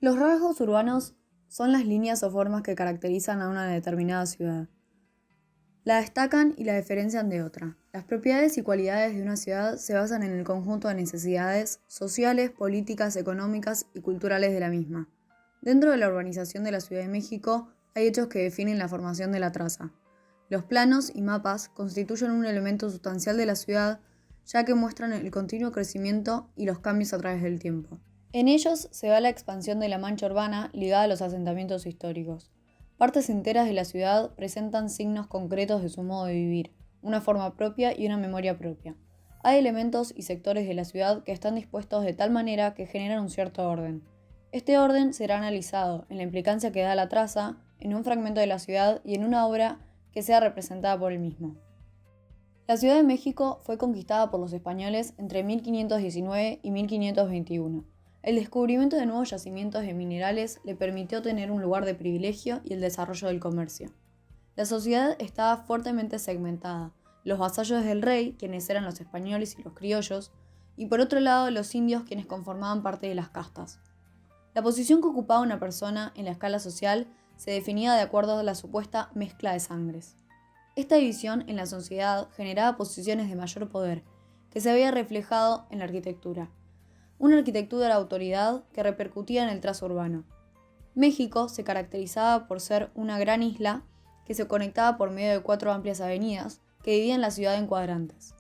Los rasgos urbanos son las líneas o formas que caracterizan a una determinada ciudad. La destacan y la diferencian de otra. Las propiedades y cualidades de una ciudad se basan en el conjunto de necesidades sociales, políticas, económicas y culturales de la misma. Dentro de la urbanización de la Ciudad de México hay hechos que definen la formación de la traza. Los planos y mapas constituyen un elemento sustancial de la ciudad, ya que muestran el continuo crecimiento y los cambios a través del tiempo. En ellos se da la expansión de la mancha urbana ligada a los asentamientos históricos. Partes enteras de la ciudad presentan signos concretos de su modo de vivir, una forma propia y una memoria propia. Hay elementos y sectores de la ciudad que están dispuestos de tal manera que generan un cierto orden. Este orden será analizado en la implicancia que da la traza, en un fragmento de la ciudad y en una obra que sea representada por el mismo. La Ciudad de México fue conquistada por los españoles entre 1519 y 1521. El descubrimiento de nuevos yacimientos de minerales le permitió tener un lugar de privilegio y el desarrollo del comercio. La sociedad estaba fuertemente segmentada, los vasallos del rey, quienes eran los españoles y los criollos, y por otro lado los indios, quienes conformaban parte de las castas. La posición que ocupaba una persona en la escala social se definía de acuerdo a la supuesta mezcla de sangres. Esta división en la sociedad generaba posiciones de mayor poder, que se había reflejado en la arquitectura. Una arquitectura de autoridad que repercutía en el trazo urbano. México se caracterizaba por ser una gran isla que se conectaba por medio de 4 amplias avenidas que dividían la ciudad en cuadrantes.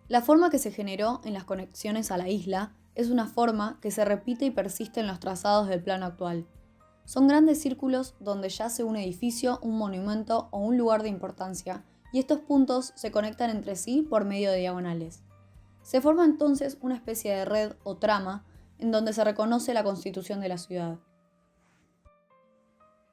La forma que se generó en las conexiones a la isla es una forma que se repite y persiste en los trazados del plano actual. Son grandes círculos donde yace un edificio, un monumento o un lugar de importancia, y estos puntos se conectan entre sí por medio de diagonales. Se forma entonces una especie de red o trama en donde se reconoce la constitución de la ciudad.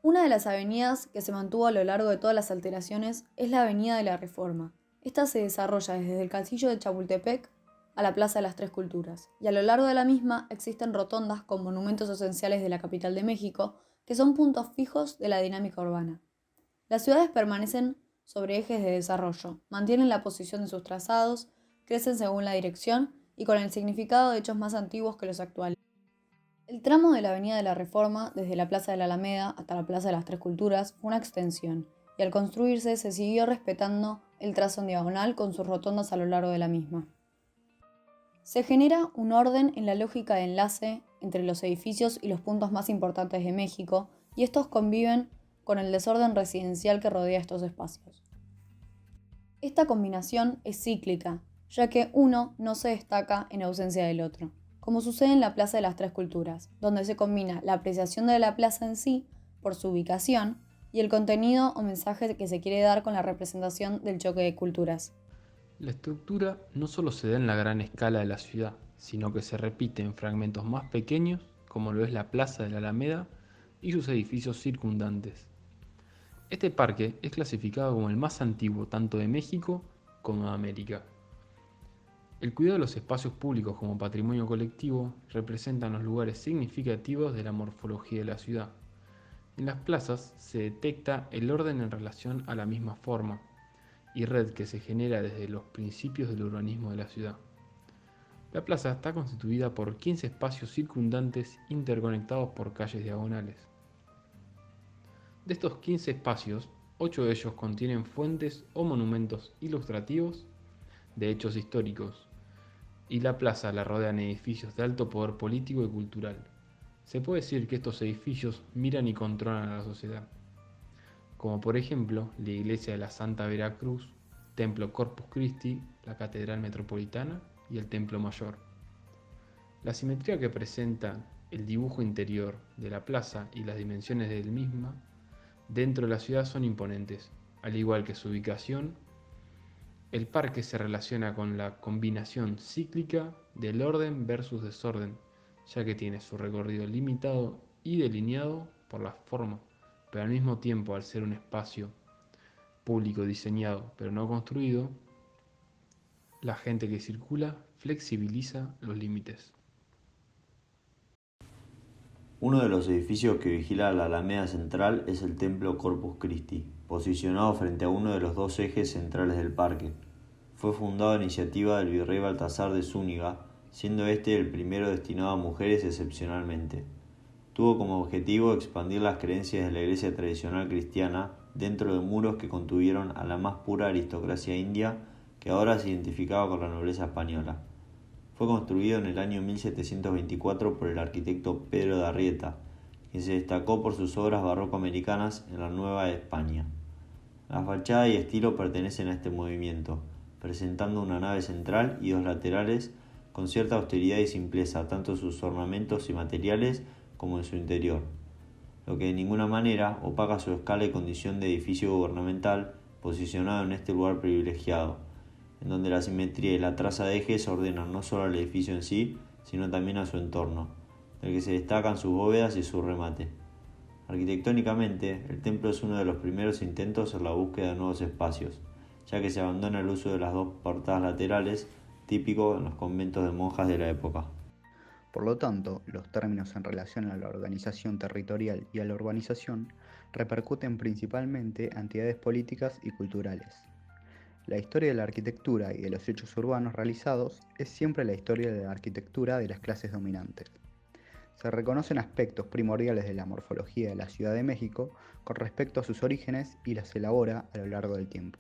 Una de las avenidas que se mantuvo a lo largo de todas las alteraciones es la Avenida de la Reforma. Esta se desarrolla desde el Castillo de Chapultepec a la Plaza de las Tres Culturas, y a lo largo de la misma existen rotondas con monumentos esenciales de la capital de México, que son puntos fijos de la dinámica urbana. Las ciudades permanecen sobre ejes de desarrollo, mantienen la posición de sus trazados, crecen según la dirección y con el significado de hechos más antiguos que los actuales. El tramo de la Avenida de la Reforma, desde la Plaza de la Alameda hasta la Plaza de las Tres Culturas, fue una extensión, y al construirse se siguió respetando el trazo en diagonal con sus rotondas a lo largo de la misma. Se genera un orden en la lógica de enlace entre los edificios y los puntos más importantes de México, y estos conviven con el desorden residencial que rodea estos espacios. Esta combinación es cíclica, ya que uno no se destaca en ausencia del otro, como sucede en la Plaza de las Tres Culturas, donde se combina la apreciación de la plaza en sí, por su ubicación, y el contenido o mensaje que se quiere dar con la representación del choque de culturas. La estructura no solo se da en la gran escala de la ciudad, sino que se repite en fragmentos más pequeños, como lo es la Plaza de la Alameda y sus edificios circundantes. Este parque es clasificado como el más antiguo tanto de México como de América. El cuidado de los espacios públicos como patrimonio colectivo representan los lugares significativos de la morfología de la ciudad. En las plazas se detecta el orden en relación a la misma forma y red que se genera desde los principios del urbanismo de la ciudad. La plaza está constituida por 15 espacios circundantes interconectados por calles diagonales. De estos 15 espacios, 8 de ellos contienen fuentes o monumentos ilustrativos de hechos históricos, y la plaza la rodean edificios de alto poder político y cultural. Se puede decir que estos edificios miran y controlan a la sociedad, como por ejemplo la Iglesia de la Santa Veracruz, Templo Corpus Christi, la Catedral Metropolitana y el Templo Mayor. La simetría que presenta el dibujo interior de la plaza y las dimensiones del misma dentro de la ciudad son imponentes, al igual que su ubicación. El parque se relaciona con la combinación cíclica del orden versus desorden, ya que tiene su recorrido limitado y delineado por la forma, pero al mismo tiempo, al ser un espacio público diseñado pero no construido, la gente que circula flexibiliza los límites. Uno de los edificios que vigila la Alameda Central es el Templo Corpus Christi, posicionado frente a uno de los dos ejes centrales del parque. Fue fundado a iniciativa del virrey Baltasar de Zúñiga, siendo este el primero destinado a mujeres excepcionalmente. Tuvo como objetivo expandir las creencias de la iglesia tradicional cristiana dentro de muros que contuvieron a la más pura aristocracia india que ahora se identificaba con la nobleza española. Fue construido en el año 1724 por el arquitecto Pedro de Arrieta, quien se destacó por sus obras barroco-americanas en la Nueva España. La fachada y estilo pertenecen a este movimiento, presentando una nave central y dos laterales con cierta austeridad y simpleza, tanto en sus ornamentos y materiales como en su interior, lo que de ninguna manera opaca su escala y condición de edificio gubernamental posicionado en este lugar privilegiado, en donde la simetría y la traza de ejes ordenan no solo al edificio en sí, sino también a su entorno, del que se destacan sus bóvedas y su remate. Arquitectónicamente, el templo es uno de los primeros intentos en la búsqueda de nuevos espacios, ya que se abandona el uso de las dos portadas laterales, típico en los conventos de monjas de la época. Por lo tanto, los términos en relación a la organización territorial y a la urbanización repercuten principalmente en entidades políticas y culturales. La historia de la arquitectura y de los hechos urbanos realizados es siempre la historia de la arquitectura de las clases dominantes. Se reconocen aspectos primordiales de la morfología de la Ciudad de México con respecto a sus orígenes y las elabora a lo largo del tiempo.